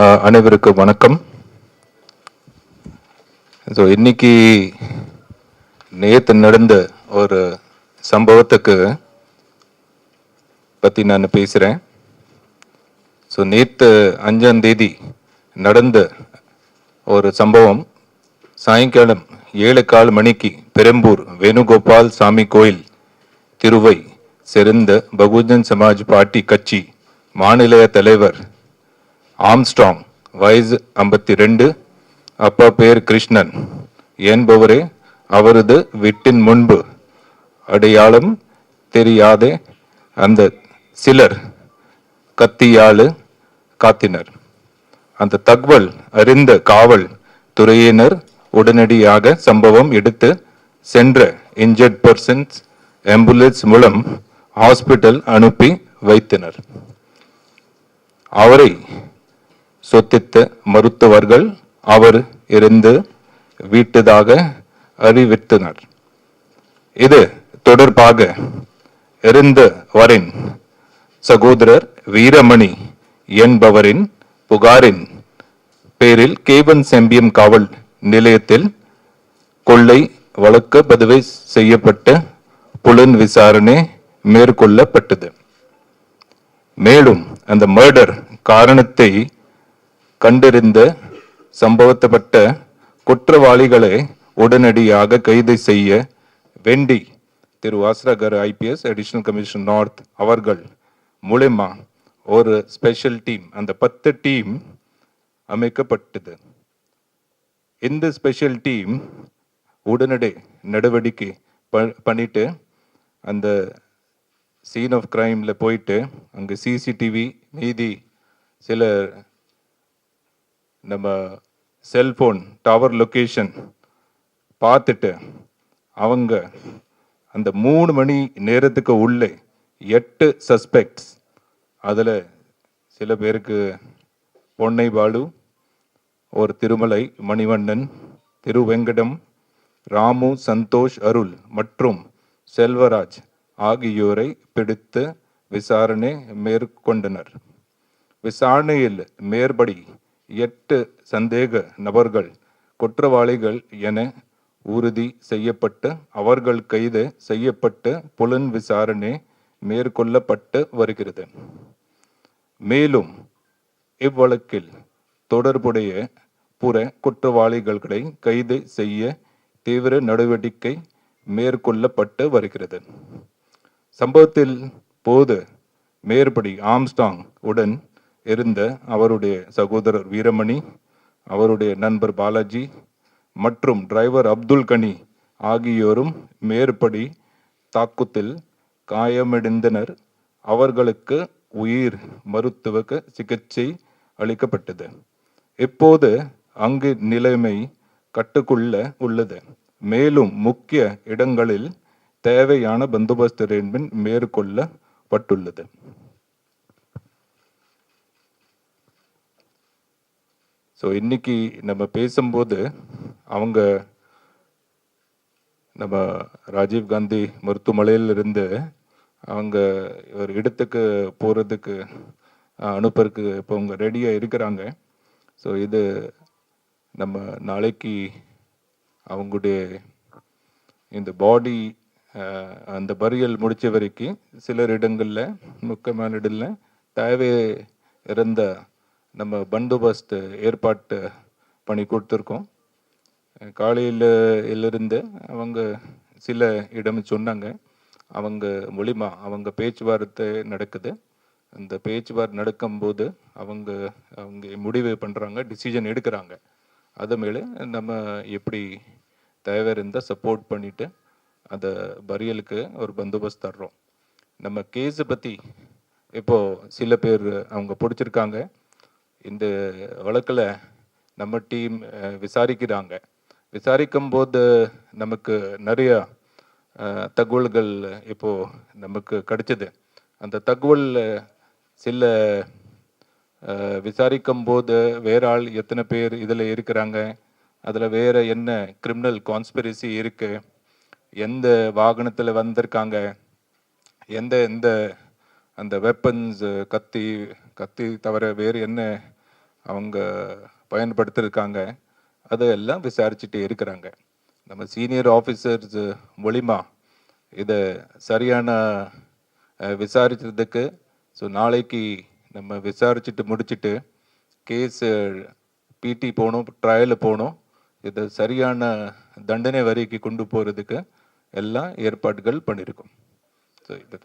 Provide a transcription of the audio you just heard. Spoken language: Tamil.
அனைவருக்கும் வணக்கம். ஸோ இன்னைக்கு நேற்று நடந்த ஒரு சம்பவத்துக்கு பற்றி நான் பேசுகிறேன். ஸோ நேற்று 5ஆம் தேதி நடந்த ஒரு சம்பவம் சாயங்காலம் 7:15 மணிக்கு பெரம்பூர் வேணுகோபால் சாமி கோயில் திருவை சேர்ந்த பகுஜன் சமாஜ் பார்ட்டி கட்சி மாநில தலைவர் ஆம்ஸ்ட்ராங், வயசு 52, அப்பா பேர் கிருஷ்ணன் என்பவரே அவரது வீட்டின் முன்பு அடையாளம் தெரியாத அந்த சிலர் கத்தியால் காத்தினர். அந்த தகவல் அறிந்த காவல் துறையினர் உடனடியாக சம்பவம் எடுத்து சென்ற இன்ஜர்ட் பர்சன்ஸ் ஆம்புலன்ஸ் மூலம் ஹாஸ்பிட்டல் அனுப்பி வைத்தனர். அவரை சொத்தித்த மருத்துவர்கள் அவர் இருந்து வீட்டதாக அறிவித்தனர். இது தொடர்பாக இருந்தவரின் சகோதரர் வீரமணி என்பவரின் புகாரின் பேரில் கேவன் செம்பியம் காவல் நிலையத்தில் கொள்ளை வழக்கு பதிவு செய்யப்பட்ட புலன் விசாரணை மேற்கொள்ளப்பட்டது. மேலும் அந்த மர்டர் காரணத்தை கண்டறிந்த சம்பவப்பட்ட குற்றவாளிகளை உடனடியாக கைது செய்ய வேண்டி திரு வாசராகர் ஐபிஎஸ் அடிஷனல் கமிஷனர் நார்த் அவர்கள் மூலமா ஒரு ஸ்பெஷல் டீம், அந்த 10 டீம் அமைக்கப்பட்டது. இந்த ஸ்பெஷல் டீம் உடனடி நடவடிக்கை பண்ணிட்டு அந்த சீன் ஆஃப் கிரைம்ல போயிட்டு அங்கே சிசிடிவி மீதி சில நம்ம செல்போன் டவர் லொக்கேஷன் பார்த்துட்டு அவங்க அந்த 3 மணி நேரத்துக்கு உள்ளே 8 சஸ்பெக்ட்ஸ், அதில் சில பேருக்கு பொன்னை பாலு, ஒரு திருமலை மணிவண்ணன், திருவெங்கடம், ராமு, சந்தோஷ், அருள் மற்றும் செல்வராஜ் ஆகியோரை பிடித்து விசாரணை மேற்கொண்டனர். விசாரணையில் மேற்படி 8 சந்தேக நபர்கள் குற்றவாளிகள் என உறுதி செய்யப்பட்டு அவர்கள் கைது செய்யப்பட்டு புலன் விசாரணை மேற்கொள்ளப்பட்டு வருகிறது. மேலும் இவ்வழக்கில் தொடர்புடைய புற குற்றவாளிகளை கைது செய்ய தீவிர நடவடிக்கை மேற்கொள்ளப்பட்டு வருகிறது. சம்பவத்தில் போது மேற்படி ஆம்ஸ்டாங் உடன் இருந்த அவருடைய சகோதரர் வீரமணி, அவருடைய நண்பர் பாலாஜி மற்றும் டிரைவர் அப்துல் கனி ஆகியோரும் மேற்படி தாக்குதல் காயமடைந்தனர். அவர்களுக்கு உயிர் மருத்துவ சிகிச்சை அளிக்கப்பட்டது. இப்போது அங்கு நிலைமை கட்டுக்குள்ள உள்ளது. மேலும் முக்கிய இடங்களில் தேவையான பந்தோபஸ்து அரேஞ்ச்மெண்ட் மேற்கொள்ளப்பட்டுள்ளது. ஸோ இன்னைக்கு நம்ம பேசும்போது அவங்க நம்ம ராஜீவ்காந்தி மருத்துவமனையிலிருந்து அவங்க ஒரு இடத்துக்கு போகிறதுக்கு அனுப்புறதுக்கு இப்போ அவங்க ரெடியாக இருக்கிறாங்க. ஸோ இது நம்ம நாளைக்கு அவங்களுடைய இந்த பாடி அந்த பரியல் முடித்த வரைக்கும் சிலர் இடங்களில் முக்கியமான இடங்களில் தேவை இருந்த நம்ம பந்தோபஸ்து ஏற்பாட்டு பண்ணி கொடுத்துருக்கோம். காலையிலிருந்து அவங்க சில இடம் சொன்னாங்க. அவங்க மூலிமா அவங்க பேச்சுவார்த்தை நடக்குது. அந்த பேச்சுவார்த்தை நடக்கும்போது அவங்க முடிவு பண்ணுறாங்க, டிசிஷன் எடுக்கிறாங்க. அது மேலே நம்ம எப்படி தேவை இருந்தால் சப்போர்ட் பண்ணிவிட்டு அந்த பரியலுக்கு ஒரு பந்தோபஸ்து தர்றோம். நம்ம கேஸை பற்றி இப்போது சில பேர் அவங்க பிடிச்சிருக்காங்க. இந்த வழக்கில் நம்ம டீம் விசாரிக்கிறாங்க. விசாரிக்கும் போது நமக்கு நிறைய தகவல்கள் இப்போது நமக்கு கிடைச்சது. அந்த தகவல் சில விசாரிக்கும் போது வேற ஆள் எத்தனை பேர் இதில் இருக்கிறாங்க, அதில் வேறு என்ன கிரிமினல் கான்ஸ்பிரசி இருக்குது, எந்த வாகனத்தில் வந்திருக்காங்க, எந்த அந்த வெப்பன்ஸ் கத்தி தவிர வேறு என்ன அவங்க பயன்படுத்தியிருக்காங்க, அதையெல்லாம் விசாரிச்சுட்டு இருக்கிறாங்க. நம்ம சீனியர் ஆஃபீஸர்ஸ் மூலிமா இதை சரியான விசாரிக்கிறதுக்கு, ஸோ நாளைக்கு நம்ம விசாரிச்சுட்டு முடிச்சுட்டு கேஸு பிடி போகணும், ட்ரையல் போகணும், இதை சரியான தண்டனை வரைக்கும் கொண்டு போகிறதுக்கு எல்லாம் ஏற்பாடுகள் பண்ணியிருக்கோம். ஸோ இது